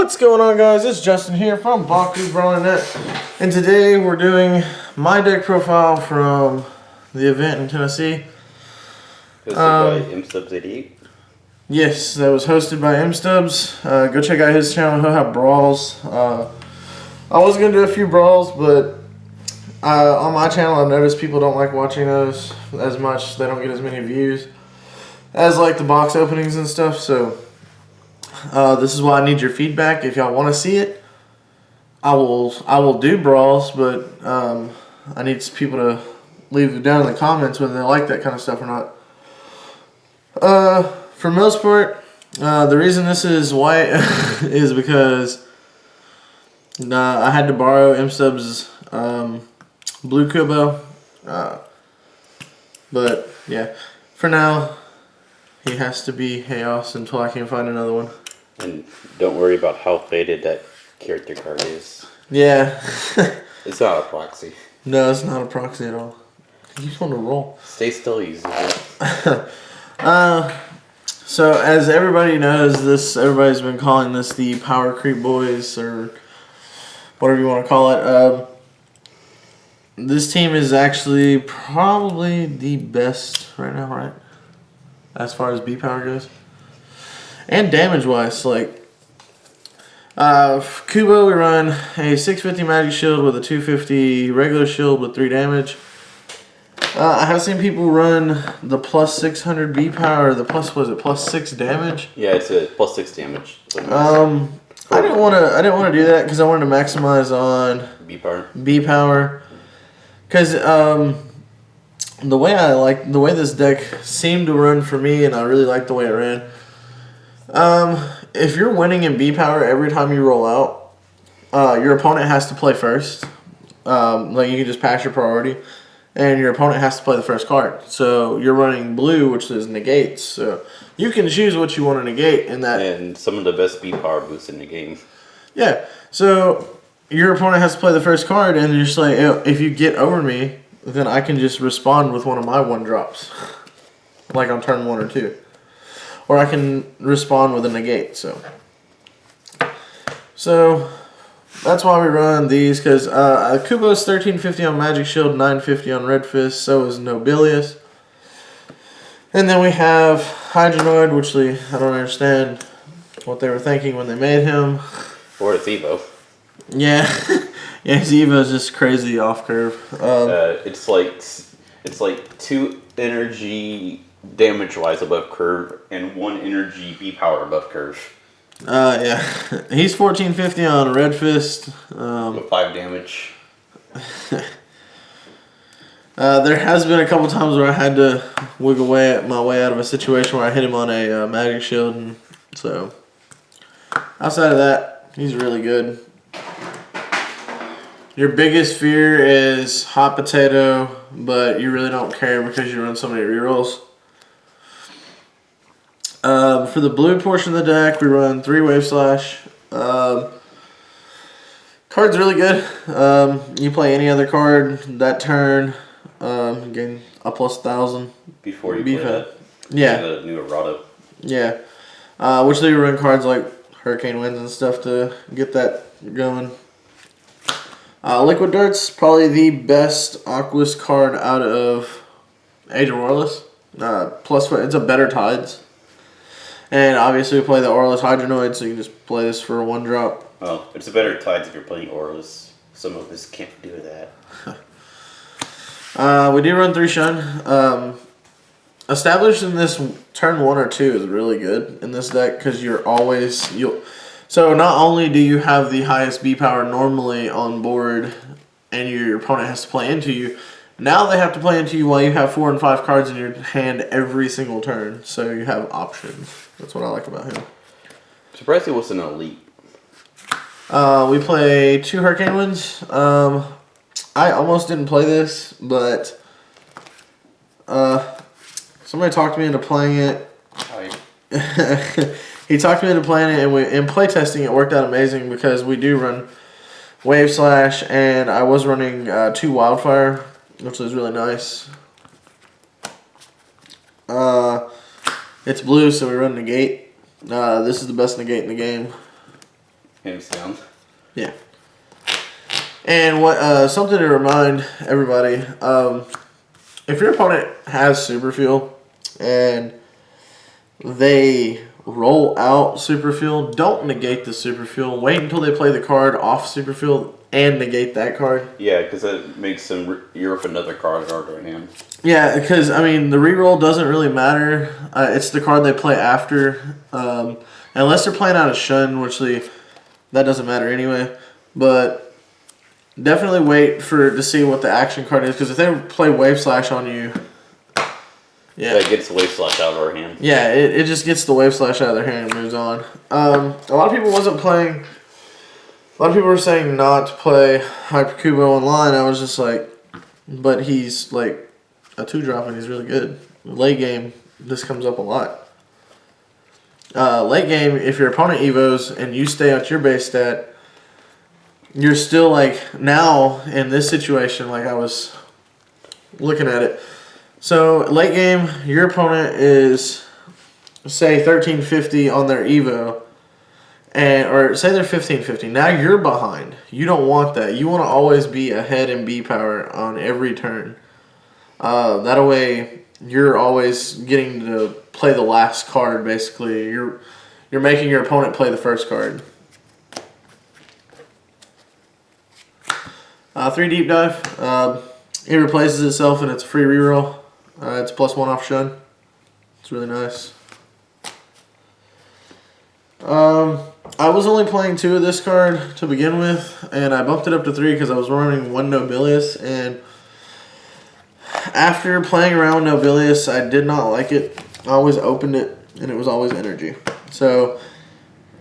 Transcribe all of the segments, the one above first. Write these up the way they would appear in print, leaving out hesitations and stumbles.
What's going on, guys? It's Justin here from Bakugan Battle Planet, and today we're doing my deck profile from the event in Tennessee. Hosted by mstubs88. Yes, that was hosted by mstubs. Go check out his channel. He'll have brawls. I was gonna do a few brawls, but on my channel I've noticed people don't like watching those as much. They don't get as many views as like the box openings and stuff. So this is why I need your feedback. If y'all want to see it, I will do brawls, but I need people to leave it down in the comments whether they like that kind of stuff or not. For most part, the reason this is white is because I had to borrow mstubs' blue Kubo, but yeah, for now he has to be chaos until I can find another one. And don't worry about how faded that character card is. Yeah. It's not a proxy. No, it's not a proxy at all. You just want to roll. Stay still, easy. So as everybody knows, everybody's been calling this the Power Creep Boys, or whatever you want to call it. This team is actually probably the best right now, right? As far as B power goes. And damage-wise, like, Kubo, we run a 650 magic shield with a 250 regular shield with 3 damage. I have seen people run the plus 600 B power, the plus, was it plus 6 damage? Yeah, it's a plus 6 damage. I didn't want to do that because I wanted to maximize on B power. Because the way this deck seemed to run for me, and I really liked the way it ran. If you're winning in B power every time you roll out, your opponent has to play first. Like, you can just pass your priority, and your opponent has to play the first card. So you're running blue, which is negates. So you can choose what you want to negate in that. And some of the best B power boosts in the game. Yeah. So your opponent has to play the first card, and you're just like, if you get over me, then I can just respond with one of my 1-drops, like on turn 1 or 2. Or I can respond with a negate. So that's why we run these, because Kubo's 1350 on Magic Shield, 950 on Red Fist, so is Nobilius. And then we have Hydronoid, which I don't understand what they were thinking when they made him. Or it's Evo. Yeah. Yeah, his Evo is just crazy off curve. It's like 2 energy damage-wise above curve and 1 energy B power above curve. Yeah. He's 1450 on Red Fist. With 5 damage. There has been a couple times where I had to wiggle my way out of a situation where I hit him on a magic shield, and so outside of that, he's really good. Your biggest fear is Hot Potato, but you really don't care because you run so many rerolls. For the blue portion of the deck, we run 3 Wave Slash. Card's really good. You play any other card that turn, gain a plus 1,000. Before you play that? Yeah. The new errata. Yeah. Which they run cards like Hurricane Winds and stuff to get that going. Liquid Dirt's probably the best Aquas card out of Age of Orlis. Plus, it's a better Tides. And obviously we play the Orlis Hydronoid, so you can just play this for a 1-drop. Well, it's a better Tides if you're playing Orlis. Some of us can't do that. We do run 3 Shun. Established in this turn 1 or 2 is really good in this deck because so not only do you have the highest B power normally on board and your opponent has to play into you, now they have to play into you while you have 4 and 5 cards in your hand every single turn. So you have options. That's what I like about him. Surprised he wasn't an elite. We play 2 Hurricane Winds. I almost didn't play this, but somebody talked me into playing it. He talked me into playing it, and in playtesting it worked out amazing because we do run Wave Slash, and I was running 2 Wildfire, which was really nice. It's blue, so we run Negate. This is the best Negate in the game. Hands down. Yeah. And what something to remind everybody, if your opponent has super fuel and they roll out super fuel, don't negate the super fuel. Wait until they play the card off super fuel and negate that card. Yeah, because that makes them you're up another card in their hand. Yeah, because I mean the reroll doesn't really matter. It's the card they play after, unless they're playing out of Shun, which that doesn't matter anyway. But definitely wait to see what the action card is, because if they play Wave Slash on you, yeah, it gets the Wave Slash out of our hand. Yeah, it just gets the Wave Slash out of their hand and moves on. A lot of people wasn't playing. A lot of people were saying not to play Hypercubo online. I was just like, but he's like a 2-drop and he's really good. Late game, this comes up a lot. Late game, if your opponent evos and you stay at your base stat, you're still like, now in this situation, like I was looking at it. So late game, your opponent is, say, 1350 on their evo, or say they're 1550. Now you're behind. You don't want that. You want to always be ahead in B power on every turn. That way, you're always getting to play the last card. Basically, you're making your opponent play the first card. 3 deep dive. It replaces itself and it's a free reroll. It's +1 off Shun. It's really nice. I was only playing 2 of this card to begin with, and I bumped it up to 3 because I was running 1 Nobilius, and after playing around with Nobilius, I did not like it. I always opened it, and it was always energy. So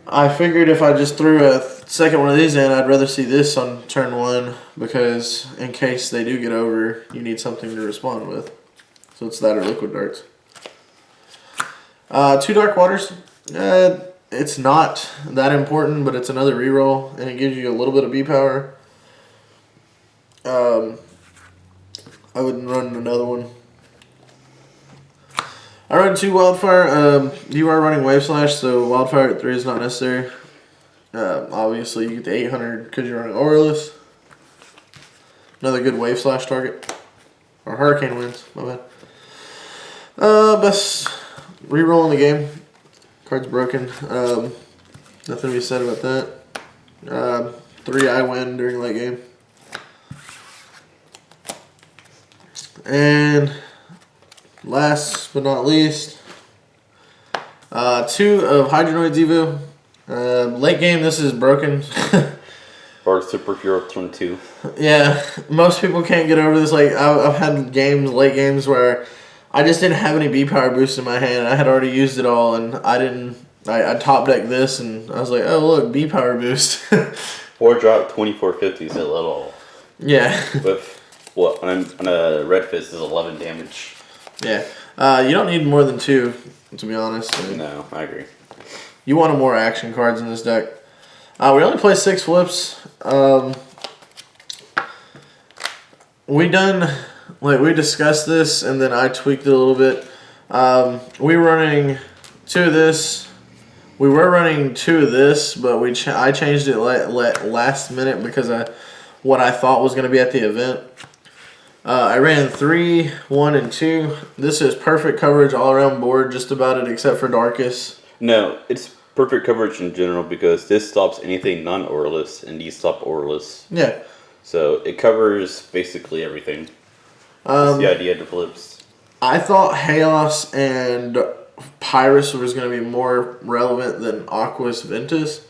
I figured if I just threw a second one of these in, I'd rather see this on turn 1, because in case they do get over, you need something to respond with. So it's that or Liquid Darts. 2 Dark Waters. It's not that important, but it's another reroll, and it gives you a little bit of B power. I wouldn't run another one. I run 2 Wildfire. You are running Wave Slash, so Wildfire at 3 is not necessary. Obviously, you get the 800 because you're running Aurelus. Another good Wave Slash target. Or Hurricane Winds, my bad. Best reroll in the game. Card's broken. Nothing to be said about that. 3 I win during late game. And last but not least, 2 of Hydronoid's Evo. Late game, this is broken. Or Super Hero Turn 2. Yeah, most people can't get over this. Like I've had late games where I just didn't have any B power boost in my hand. I had already used it all, and I top decked this, and I was like, oh look, B power boost. 4-drop 2450 is a little. Yeah. With what on a red fist is 11 damage. Yeah. You don't need more than 2, to be honest. No, I agree. You want more action cards in this deck. We only play 6 flips. We discussed this, and then I tweaked it a little bit. We were running 2 of this. We were running 2 of this, but I changed it last minute because what I thought was going to be at the event. I ran 3, 1, and 2. This is perfect coverage all around board, just about it, except for Darkus. No, it's perfect coverage in general because this stops anything non-Aurelus, and these stop Aurelus. Yeah. So it covers basically everything. That's the idea of the flips. I thought Chaos and Pyrus was going to be more relevant than Aquas Ventus.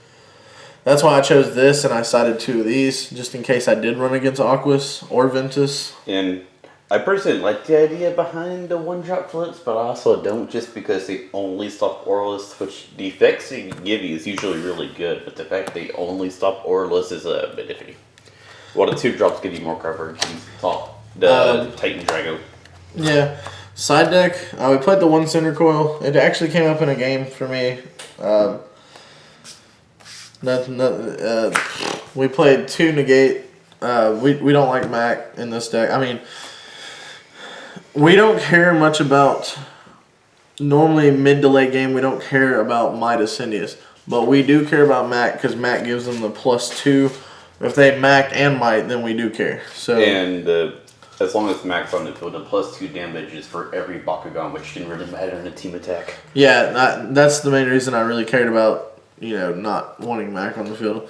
That's why I chose this, and I cited 2 of these, just in case I did run against Aquas or Ventus. And I personally like the idea behind the 1-drop flips, but I also don't, just because they only stop Aurelus, which the effects they give you is usually really good, but the fact they only stop Aurelus is a bit iffy. Well, the 2-drops give you more coverage and stop the Titan Drago. Yeah. Side deck, we played the 1 Cinder Coil. It actually came up in a game for me. We played 2 Negate. We don't like Mac in this deck. I mean, we don't care much about, normally mid to late game, we don't care about Midas Indeus. But we do care about Mac because Mac gives them the +2. If they Mac and Might, then we do care. So And as long as Mac's on the field, the +2 damage is for every Bakugan, which didn't really matter in a team attack. yeah, that's the main reason I really cared about, not wanting Mac on the field.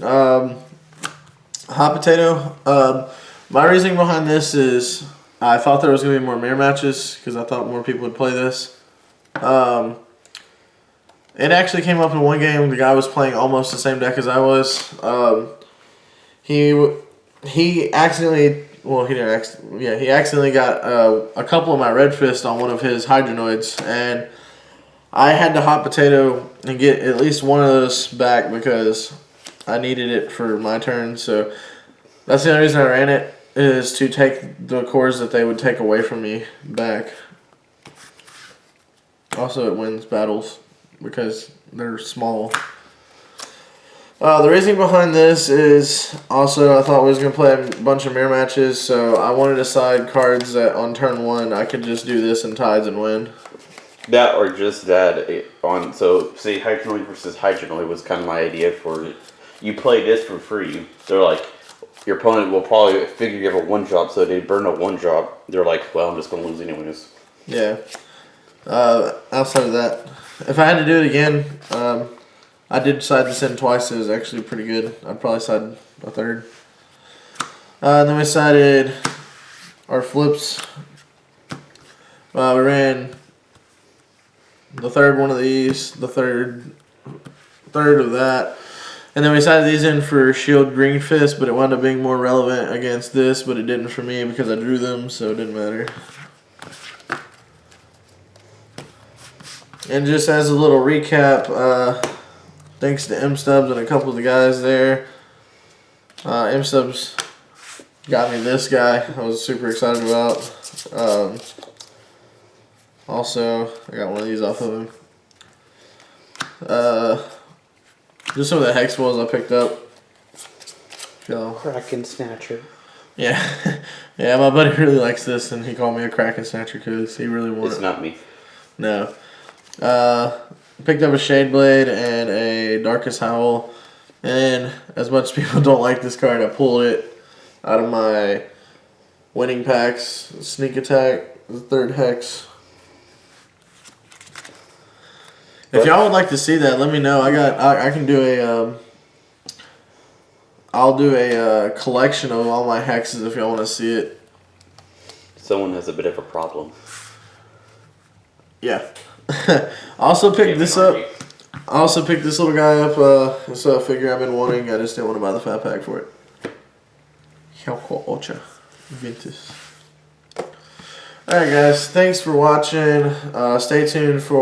Hot potato. My reasoning behind this is I thought there was going to be more mirror matches because I thought more people would play this. It actually came up in one game. The guy was playing almost the same deck as I was. He accidentally, well, he didn't. He accidentally got a couple of my red fist on one of his hydronoids, and I had to hot potato and get at least one of those back because I needed it for my turn. So that's the only reason I ran it, is to take the cores that they would take away from me back. Also, it wins battles because they're small. The reasoning behind this is also I thought we was going to play a bunch of mirror matches, so I wanted to side cards that on turn 1 I could just do this in Tides and win. That or just that so say Hydronoid versus Hydronoid was kind of my idea for it. You play this for free. They're like, your opponent will probably figure you have a 1-drop, so they burn a 1-drop. They're like, well, I'm just going to lose anyways. Yeah. Outside of that, if I had to do it again, I did side this in twice. It was actually pretty good. I'd probably side a third. And then we sided our flips. We ran the third one of these, the third of that. And then we sided these in for Shield Green Fist, but it wound up being more relevant against this, but it didn't for me because I drew them, so it didn't matter. And just as a little recap, thanks to M-Stubs and a couple of the guys there. M-Stubs got me this guy I was super excited about. Also, I got one of these off of him. Just some of the hex balls I picked up. Kraken Snatcher. Yeah. Yeah, my buddy really likes this, and he called me a Kraken Snatcher because he really wanted it. It's not me. No. Picked up a Shade Blade and a Darkest Howl, and as much as people don't like this card, I pulled it out of my winning packs. Sneak Attack, the 3rd hex. If y'all would like to see that, let me know. I can do a I'll do a collection of all my hexes if y'all want to see it. Someone has a bit of a problem. Yeah. I also picked this up. I also picked this little guy up. It's a figure I've been wanting. I just didn't want to buy the fat pack for it. Helco Ocha Ventus. Alright guys, thanks for watching. Stay tuned for